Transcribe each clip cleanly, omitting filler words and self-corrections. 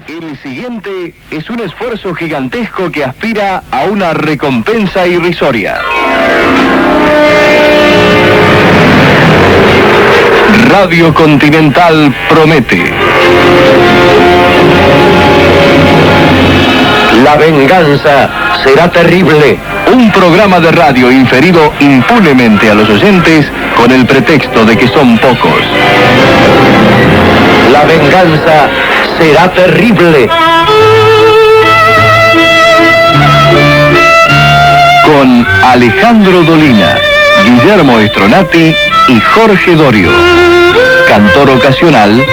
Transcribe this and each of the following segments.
El siguiente es un esfuerzo gigantesco que aspira a una recompensa irrisoria. Radio Continental promete. La venganza será terrible. Un programa de radio inferido impunemente a los oyentes con el pretexto de que son pocos. La venganza será terrible. Con Alejandro Dolina, Guillermo Stronati y Jorge Dorio. Cantor ocasional,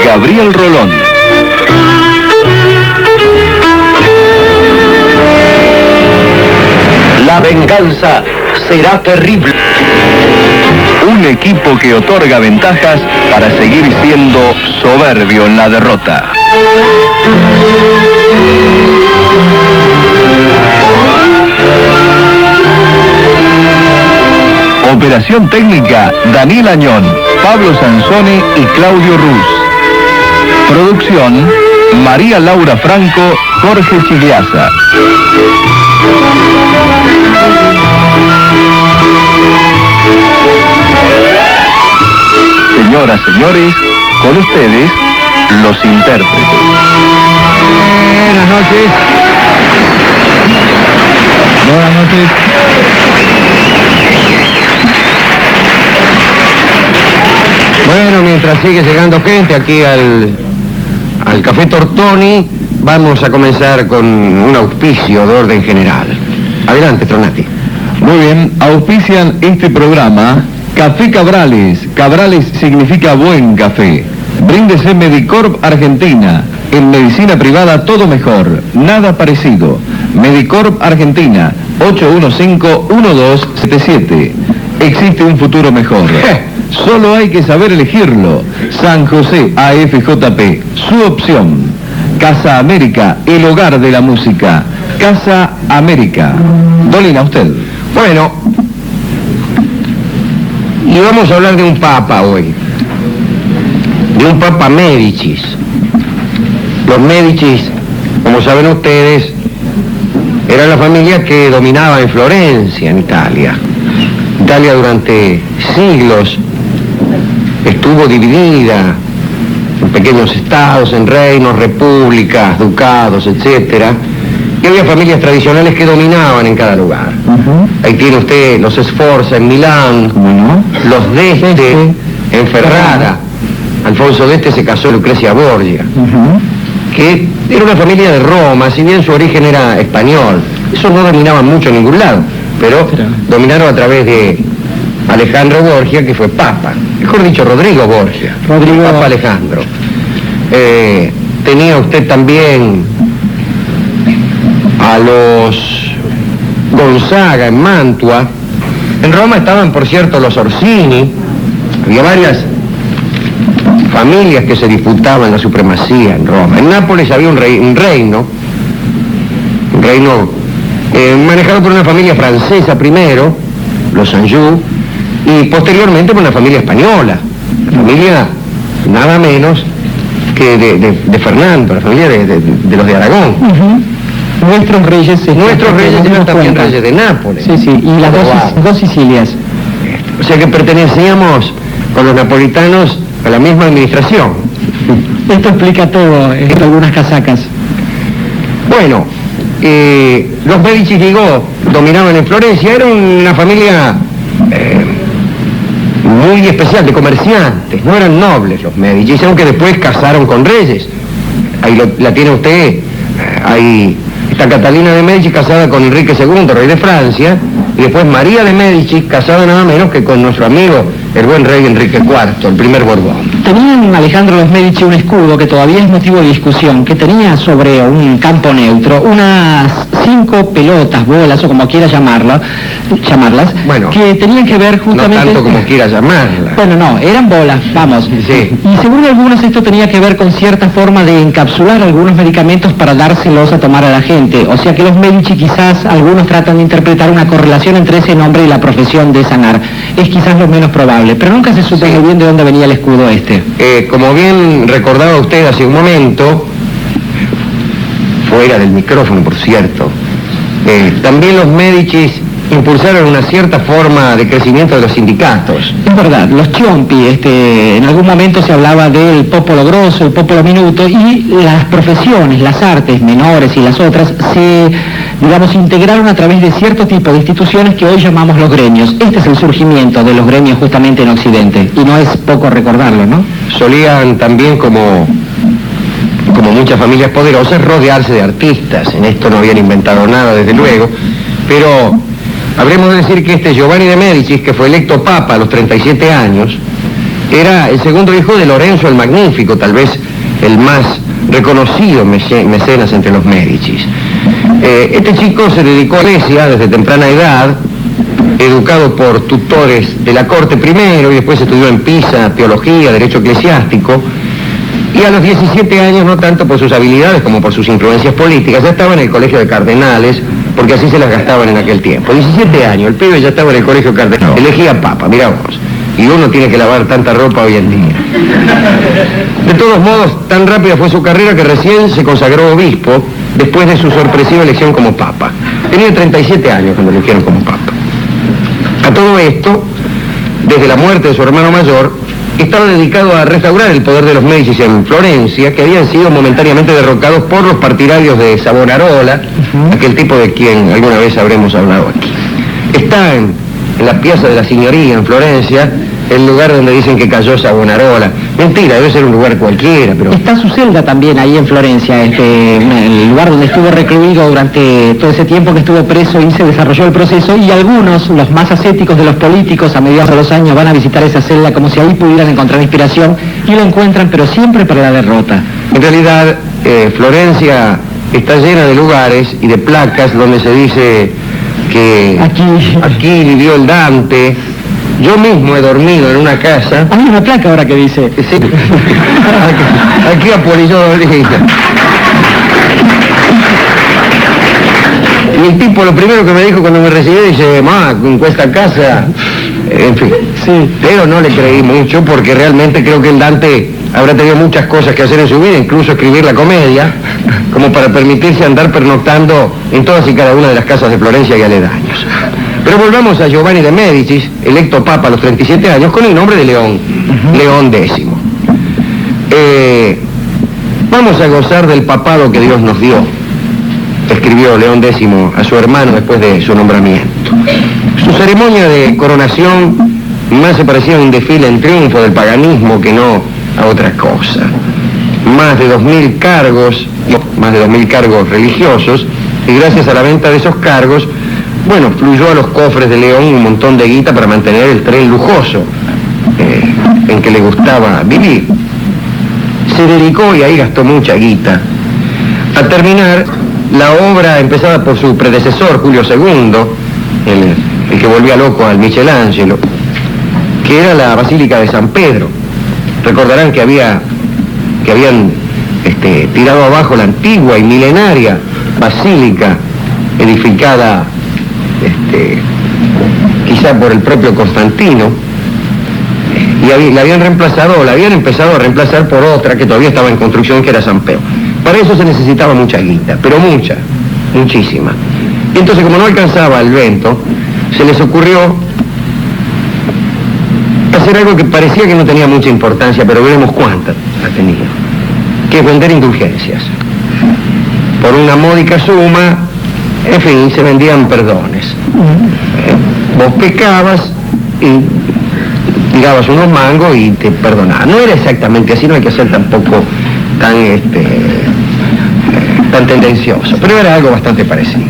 Gabriel Rolón. La venganza será terrible. Un equipo que otorga ventajas para seguir siendo soberbio en la derrota. Operación técnica, Daniel Añón, Pablo Sansone y Claudio Ruz. Producción, María Laura Franco, Jorge Chigliaza. Señoras, señores, con ustedes, los intérpretes. Buenas noches. Buenas noches. Bueno, mientras sigue llegando gente aquí al Café Tortoni, vamos a comenzar con un auspicio de orden general. Adelante, Tronati. Muy bien, auspician este programa Café Cabrales. Cabrales significa buen café. Bríndese Medicorp Argentina. En medicina privada todo mejor, nada parecido. Medicorp Argentina, 815-1277. Existe un futuro mejor. Solo hay que saber elegirlo. San José AFJP, su opción. Casa América, el hogar de la música. Casa América. Dolina, usted. Bueno, y vamos a hablar de un papa hoy. De un papa Médicis. Los Médicis, como saben ustedes, era la familia que dominaba en Florencia, en Italia. Italia durante siglos estuvo dividida en pequeños estados, en reinos, repúblicas, ducados, etcétera. Y había familias tradicionales que dominaban en cada lugar. Ahí tiene usted los Sforza en Milán, los d'Este en Ferrara. Alfonso d'Este se casó con Lucrecia Borgia, que era una familia de Roma, si bien su origen era español. Eso no dominaban mucho en ningún lado, pero dominaron a través de Alejandro Borgia, que fue papa. Mejor dicho, Rodrigo Borgia, Papa Alejandro. Tenía usted también a los Gonzaga en Mantua. En Roma estaban, por cierto, los Orsini. Había varias familias que se disputaban la supremacía en Roma. En Nápoles había un reino manejado por una familia francesa primero, los Anjou, y posteriormente por una familia española, la familia nada menos que de Fernando, la familia de los de Aragón. Nuestros reyes eran también reyes de Nápoles. Sí, y las dos Sicilias. O sea que pertenecíamos con los napolitanos a la misma administración. Esto explica todo, algunas casacas. Bueno, los Medici, digo, dominaban en Florencia. Era una familia muy especial, de comerciantes. No eran nobles los Medici, aunque después casaron con reyes. Ahí la tiene usted, ahí está Catalina de Medici casada con Enrique II, rey de Francia, y después María de Medici casada nada menos que con nuestro amigo, el buen rey Enrique IV, el primer Borbón. Tenían Alejandro los Medici un escudo que todavía es motivo de discusión, que tenía sobre un campo neutro unas 5 pelotas, bolas o como quiera llamarlas, bueno, que tenían que ver justamente... No tanto como quiera llamarlas. Bueno, no, eran bolas, vamos. Sí. Y según algunos esto tenía que ver con cierta forma de encapsular algunos medicamentos para dárselos a tomar a la gente. O sea que los Medici quizás algunos tratan de interpretar una correlación entre ese nombre y la profesión de sanar. Es quizás lo menos probable, pero nunca se supo muy bien de dónde venía el escudo este. Como bien recordaba usted hace un momento, fuera del micrófono, por cierto. También los Médicis impulsaron una cierta forma de crecimiento de los sindicatos. Es verdad, los Ciompi, en algún momento se hablaba del popolo grosso, el popolo minuto, y las profesiones, las artes menores y las otras se, digamos, integraron a través de cierto tipo de instituciones que hoy llamamos los gremios. Este es el surgimiento de los gremios justamente en Occidente, y no es poco recordarlo, ¿no? Solían también, como muchas familias poderosas, rodearse de artistas. En esto no habían inventado nada, desde luego, pero habremos de decir que este Giovanni de Médicis, que fue electo papa a los 37 años, era el segundo hijo de Lorenzo el Magnífico, tal vez el más reconocido mecenas entre los Médicis. Este chico se dedicó a la iglesia desde temprana edad, educado por tutores de la corte primero, y después estudió en Pisa teología, derecho eclesiástico, y a los 17 años, no tanto por sus habilidades como por sus influencias políticas, ya estaba en el colegio de cardenales, porque así se las gastaban en aquel tiempo. 17 años, el pibe ya estaba en el colegio cardenal, elegía papa, mirá vos, y uno tiene que lavar tanta ropa hoy en día. De todos modos, tan rápida fue su carrera que recién se consagró obispo, después de su sorpresiva elección como papa. Tenía 37 años cuando lo eligieron como papa. A todo esto, desde la muerte de su hermano mayor, estaba dedicado a restaurar el poder de los Médicis en Florencia, que habían sido momentáneamente derrocados por los partidarios de Savonarola, aquel tipo de quien alguna vez habremos hablado aquí. Está en la Piazza de la Signoria, en Florencia, el lugar donde dicen que cayó Savonarola. Mentira, debe ser un lugar cualquiera, pero... Está su celda también ahí en Florencia, el lugar donde estuvo recluido durante todo ese tiempo que estuvo preso y se desarrolló el proceso, y algunos, los más ascéticos de los políticos, a mediados de los años van a visitar esa celda como si ahí pudieran encontrar inspiración, y lo encuentran, pero siempre para la derrota. En realidad, Florencia está llena de lugares y de placas donde se dice que aquí vivió el Dante. Yo mismo he dormido en una casa. Hay una placa ahora que dice. Sí. Aquí Apolilló Dolina. Y el tipo lo primero que me dijo cuando me recibió, dice, con esta casa, en fin. Sí. Pero no le creí mucho porque realmente creo que el Dante habrá tenido muchas cosas que hacer en su vida, incluso escribir la comedia, como para permitirse andar pernoctando en todas y cada una de las casas de Florencia y aledaños. Pero volvamos a Giovanni de Médicis, electo papa a los 37 años, con el nombre de León, León X. Vamos a gozar del papado que Dios nos dio, escribió León X a su hermano después de su nombramiento. Su ceremonia de coronación más se parecía a un desfile en triunfo del paganismo que no a otra cosa. Más de 2.000 cargos religiosos, y gracias a la venta de esos cargos, bueno, fluyó a los cofres de León un montón de guita para mantener el tren lujoso en que le gustaba vivir. Se dedicó, y ahí gastó mucha guita, a terminar la obra empezada por su predecesor, Julio II, el que volvía loco al Michelangelo, que era la Basílica de San Pedro. Recordarán que habían tirado abajo la antigua y milenaria basílica edificada quizá por el propio Constantino, y la habían reemplazado, o la habían empezado a reemplazar por otra que todavía estaba en construcción, que era San Pedro. Para eso se necesitaba mucha guita, pero muchísima. Y entonces, como no alcanzaba el vento, se les ocurrió hacer algo que parecía que no tenía mucha importancia, pero veremos cuánta ha tenido, que es vender indulgencias. Por una módica suma, en fin, se vendían perdones. Vos pecabas y dabas unos mangos y te perdonaban. No era exactamente así, no hay que ser tampoco tan tendencioso, pero era algo bastante parecido.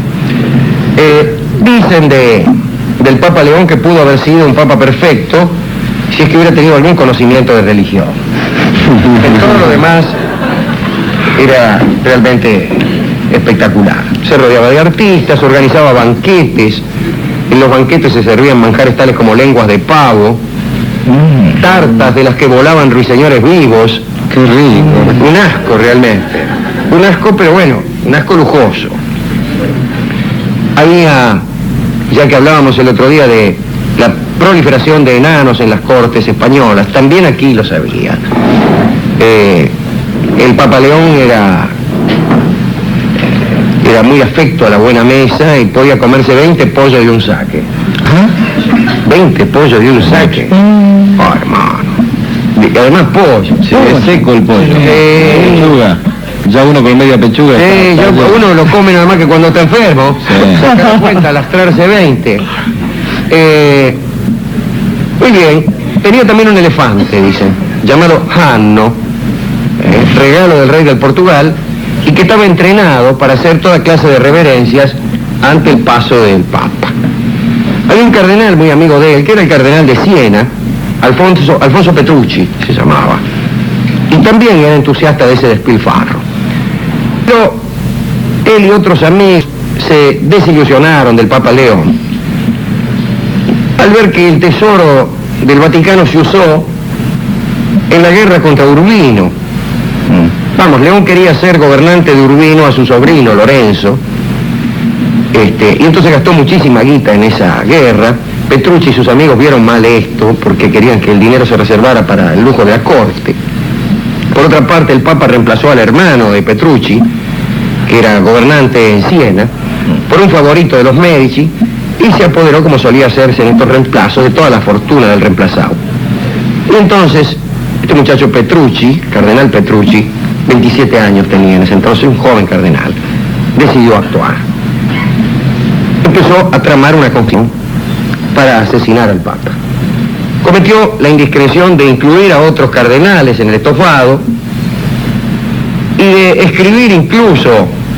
Dicen del Papa León que pudo haber sido un papa perfecto si es que hubiera tenido algún conocimiento de religión. En todo lo demás era realmente espectacular. Se rodeaba de artistas, organizaba banquetes. En los banquetes se servían manjares tales como lenguas de pavo, tartas de las que volaban ruiseñores vivos. Qué rico. Un asco realmente. Un asco, pero bueno, un asco lujoso. Había, ya que hablábamos el otro día de la proliferación de enanos en las cortes españolas, también aquí lo sabía. El Papa León era Era muy afecto a la buena mesa y podía comerse 20 pollos de un saque. 20 pollos de un saque. Oh, hermano. Y además pollo. Se ve seco el pollo. Pechuga. Ya uno con media pechuga. Uno lo come nada más que cuando está enfermo. Sí. Sacar cuenta, lastrarse 20. Muy bien. Tenía también un elefante, dicen, llamado Hanno, regalo del rey del Portugal, y que estaba entrenado para hacer toda clase de reverencias ante el paso del Papa. Había un cardenal muy amigo de él, que era el cardenal de Siena, Alfonso Petrucci se llamaba, y también era entusiasta de ese despilfarro. Pero él y otros amigos se desilusionaron del Papa León al ver que el tesoro del Vaticano se usó en la guerra contra Urbino. Vamos, León quería ser gobernante de Urbino a su sobrino Lorenzo, y entonces gastó muchísima guita en esa guerra. Petrucci y sus amigos vieron mal esto porque querían que el dinero se reservara para el lujo de la corte. Por otra parte, el Papa reemplazó al hermano de Petrucci, que era gobernante en Siena, por un favorito de los Medici, y se apoderó, como solía hacerse en estos reemplazos, de toda la fortuna del reemplazado. Y entonces, este muchacho Petrucci, cardenal Petrucci, 27 años tenía en ese entonces, un joven cardenal, decidió actuar. Empezó a tramar una conspiración para asesinar al Papa. Cometió la indiscreción de incluir a otros cardenales en el estofado y de escribir incluso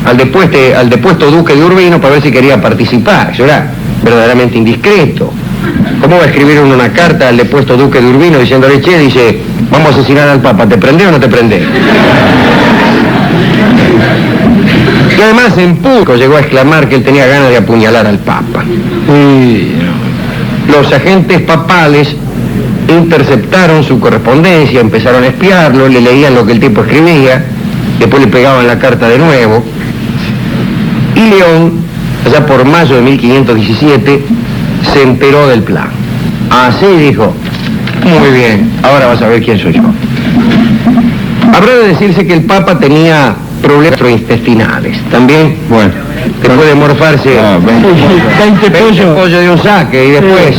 al depuesto duque de Urbino para ver si quería participar. Eso era verdaderamente indiscreto. ¿Cómo va a escribir uno una carta al depuesto duque de Urbino diciéndole, che, dice, vamos a asesinar al Papa, ¿te prendés o no te prendés? Y además en público llegó a exclamar que él tenía ganas de apuñalar al Papa. Los agentes papales interceptaron su correspondencia, empezaron a espiarlo, le leían lo que el tipo escribía, después le pegaban la carta de nuevo, y León, allá por mayo de 1517, se enteró del plan. Así dijo, muy bien, ahora vas a ver quién soy yo. Habrá de decirse que el Papa tenía problemas gastrointestinales. También, bueno, después de morfarse 20 pollos de un saque y después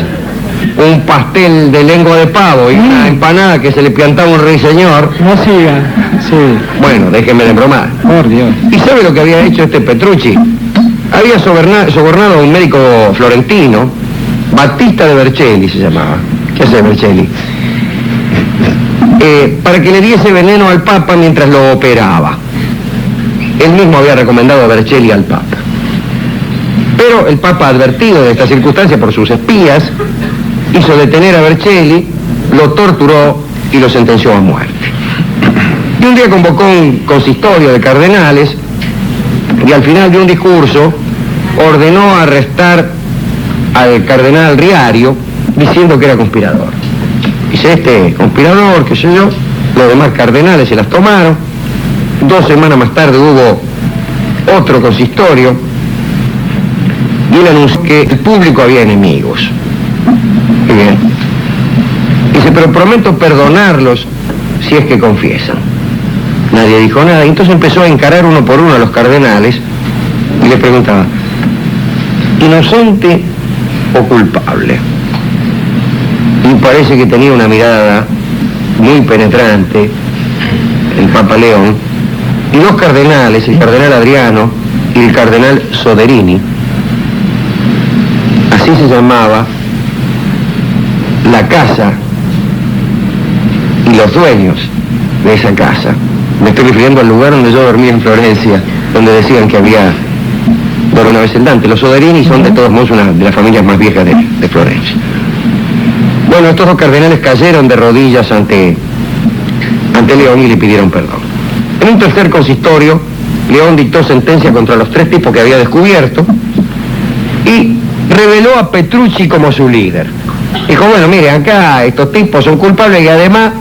un pastel de lengua de pavo y una empanada que se le plantaba un ruiseñor. No siga, sí. Bueno, déjeme de bromar. Por Dios. ¿Y sabe lo que había hecho este Petrucci? Había sobornado a un médico florentino, Battista de Vercelli se llamaba. ¿Qué hace Vercelli? Para que le diese veneno al Papa mientras lo operaba. Él mismo había recomendado a Vercelli al Papa. Pero el Papa, advertido de esta circunstancia por sus espías, hizo detener a Vercelli, lo torturó y lo sentenció a muerte. Y un día convocó un consistorio de cardenales y al final de un discurso ordenó arrestar al cardenal Riario diciendo que era conspirador. Dice, este conspirador, qué sé yo, los demás cardenales se las tomaron. 2 semanas más tarde hubo otro consistorio y él anunció que el público había enemigos. Muy bien. Dice, pero prometo perdonarlos si es que confiesan. Nadie dijo nada, y entonces empezó a encarar uno por uno a los cardenales y les preguntaba, ¿inocente o culpable? Y parece que tenía una mirada muy penetrante el Papa León, y 2 cardenales, el cardenal Adriano y el cardenal Soderini, así se llamaba la casa y los dueños de esa casa. Me estoy refiriendo al lugar donde yo dormí en Florencia, donde decían que había dormido una vez en Dante. Los Soderini son de todos modos una de las familias más viejas de Florencia. Bueno, estos 2 cardenales cayeron de rodillas ante León y le pidieron perdón. En un tercer consistorio, León dictó sentencia contra los 3 tipos que había descubierto y reveló a Petrucci como su líder. Dijo, bueno, mire, acá estos tipos son culpables y además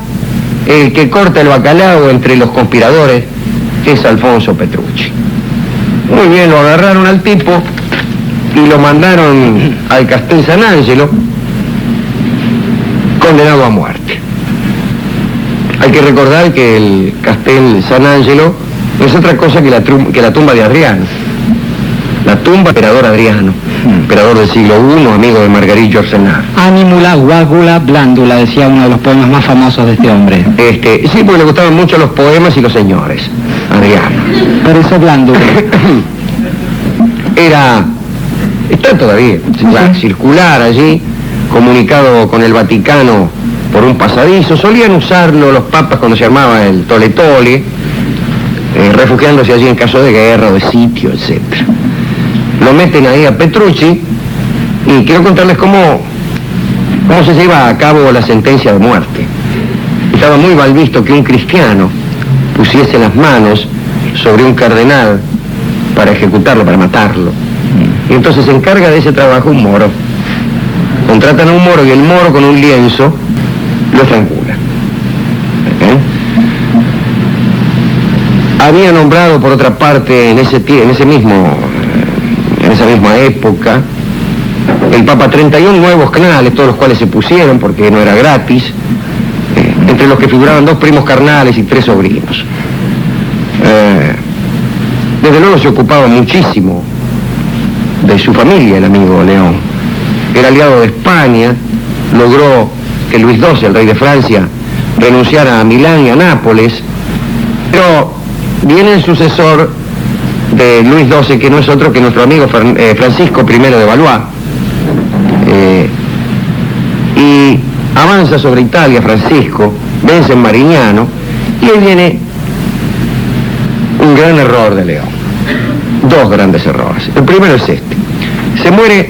el que corta el bacalao entre los conspiradores es Alfonso Petrucci. Muy bien, lo agarraron al tipo y lo mandaron al Castel San Angelo, condenado a muerte. Hay que recordar que el Castel San Angelo no es otra cosa que la tumba de Adriano. La tumba del emperador Adriano, emperador del siglo I, amigo de Marguerite Yourcenar. Animula, guágula, blándula, decía uno de los poemas más famosos de este hombre. Sí, porque le gustaban mucho los poemas y los señores, Adriano. Pero ese blándula. Está todavía, circular allí, comunicado con el Vaticano por un pasadizo. Solían usarlo los papas cuando se armaba el tole-tole, refugiándose allí en caso de guerra o de sitio, etc. Lo meten ahí a Petrucci y quiero contarles cómo se lleva a cabo la sentencia de muerte. Estaba muy mal visto que un cristiano pusiese las manos sobre un cardenal para ejecutarlo, para matarlo. Y entonces se encarga de ese trabajo un moro. Contratan a un moro y el moro con un lienzo lo estrangula. Había nombrado por otra parte en esa misma época el Papa 31 nuevos canales, todos los cuales se pusieron porque no era gratis, entre los que figuraban 2 primos carnales y 3 sobrinos. Desde luego se ocupaba muchísimo de su familia el amigo León. Era aliado de España, logró que Luis XII, el rey de Francia, renunciara a Milán y a Nápoles, pero viene el sucesor de Luis XII, que no es otro que nuestro amigo Francisco I de Valois, y avanza sobre Italia Francisco, vence en Marignano, y ahí viene un gran error de León. 2 grandes errores. El primero es este. Se muere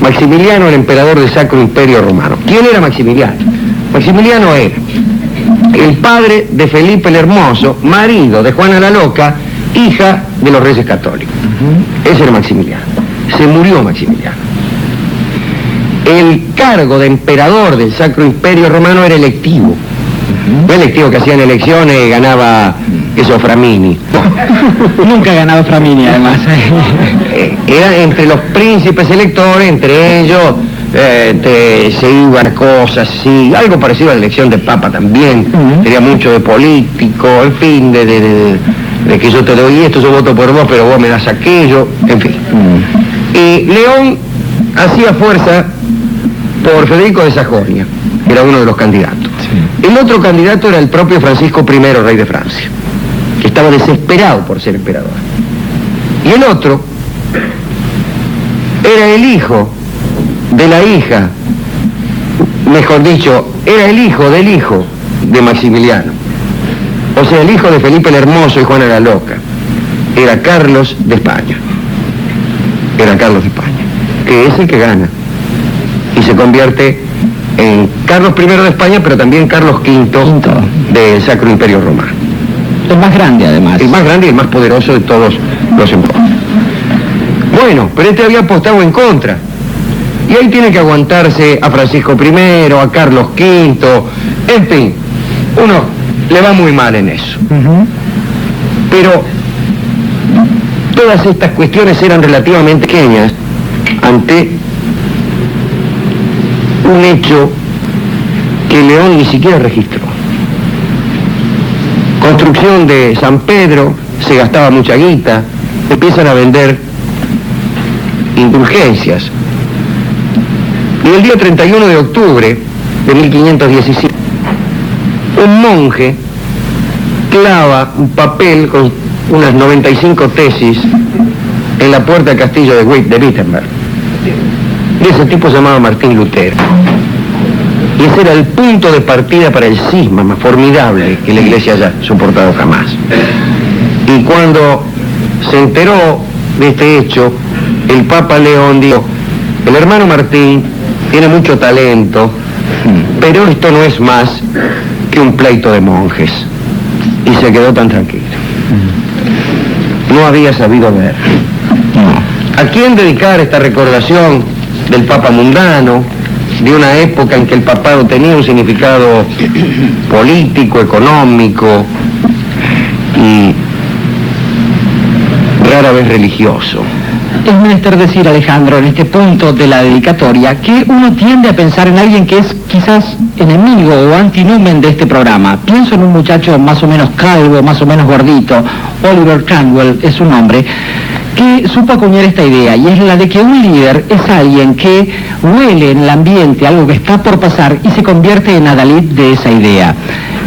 Maximiliano, el emperador del Sacro Imperio Romano. ¿Quién era Maximiliano? Maximiliano era el padre de Felipe el Hermoso, marido de Juana la Loca, hija de los Reyes Católicos. Ese era Maximiliano. Se murió Maximiliano. El cargo de emperador del Sacro Imperio Romano era electivo. No electivo, que hacían elecciones y ganaba eso Framini. Nunca ha ganado Framini, además. Era entre los príncipes electores, entre ellos se iban cosas así, algo parecido a la elección de Papa también. Tenía mucho de político, en fin, de que yo te doy esto, yo voto por vos, pero vos me das aquello, en fin. Y León hacía fuerza por Federico de Sajonia, que era uno de los candidatos. El otro candidato era el propio Francisco I, rey de Francia, que estaba desesperado por ser emperador. Y el otro era el hijo de la hija, mejor dicho, era el hijo del hijo de Maximiliano. O sea, el hijo de Felipe el Hermoso y Juana la Loca. Era Carlos de España. Era Carlos de España, que es el que gana. Y se convierte en Carlos I de España, pero también Carlos V del Sacro Imperio Romano. El más grande, además. El más grande y el más poderoso de todos los emperadores. Bueno, pero este había apostado en contra. Y ahí tiene que aguantarse a Francisco I, a Carlos V, en fin. Uno le va muy mal en eso. Pero todas estas cuestiones eran relativamente pequeñas ante un hecho que León ni siquiera registró. Construcción de San Pedro, se gastaba mucha guita, empiezan a vender indulgencias. Y el día 31 de octubre de 1517, un monje clava un papel con unas 95 tesis en la puerta del castillo de Wittenberg. Y ese tipo se llamaba Martín Lutero. Y ese era el punto de partida para el cisma más formidable que la Iglesia haya soportado jamás. Y cuando se enteró de este hecho, el Papa León dijo: el hermano Martín tiene mucho talento, pero esto no es más que un pleito de monjes. Y se quedó tan tranquilo. No había sabido ver. ¿A quién dedicar esta recordación del Papa mundano, de una época en que el papado tenía un significado político, económico y rara vez religioso? Es menester decir, Alejandro, en este punto de la dedicatoria, que uno tiende a pensar en alguien que es quizás enemigo o antinumen de este programa. Pienso en un muchacho más o menos calvo, más o menos gordito, Oliver Cromwell es su nombre, que supo acuñar esta idea, y es la de que un líder es alguien que huele en el ambiente algo que está por pasar y se convierte en adalid de esa idea.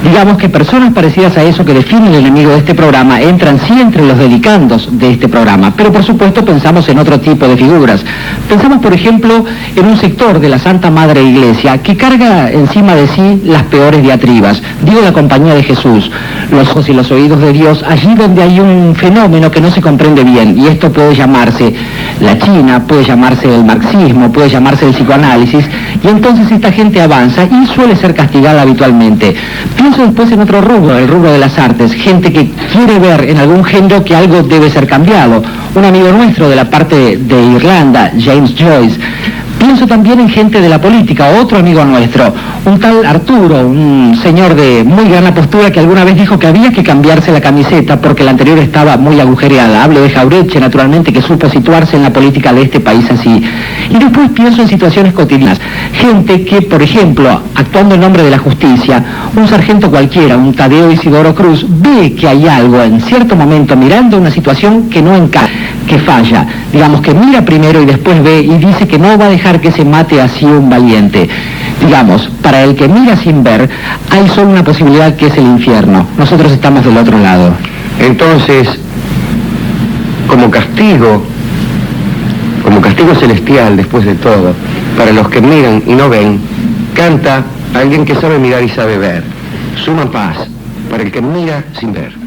Digamos que personas parecidas a eso que define el enemigo de este programa entran sí entre los dedicandos de este programa, pero por supuesto pensamos en otro tipo de figuras. Pensamos, por ejemplo, en un sector de la Santa Madre Iglesia que carga encima de sí las peores diatribas. Digo, la compañía de Jesús, los ojos y los oídos de Dios, allí donde hay un fenómeno que no se comprende bien, y esto puede llamarse la China, puede llamarse el marxismo, puede llamarse el psicoanálisis, y entonces esta gente avanza y suele ser castigada habitualmente. Pienso después en otro rubro, el rubro de las artes, gente que quiere ver en algún género que algo debe ser cambiado. Un amigo nuestro de la parte de Irlanda, James Joyce. Pienso también en gente de la política, otro amigo nuestro, un tal Arturo, un señor de muy gran apostura que alguna vez dijo que había que cambiarse la camiseta porque la anterior estaba muy agujereada. Hablo de Jauretche, naturalmente, que supo situarse en la política de este país así. Y después pienso en situaciones cotidianas. Gente que, por ejemplo, actuando en nombre de la justicia, un sargento cualquiera, un Tadeo Isidoro Cruz, ve que hay algo en cierto momento, mirando una situación que no encaja, que falla. Digamos que mira primero y después ve y dice que no va a dejar que se mate así un valiente. Digamos, para el que mira sin ver, hay solo una posibilidad, que es el infierno. Nosotros estamos del otro lado. Entonces, como castigo celestial, después de todo, para los que miran y no ven, canta alguien que sabe mirar y sabe ver. Suma paz para el que mira sin ver.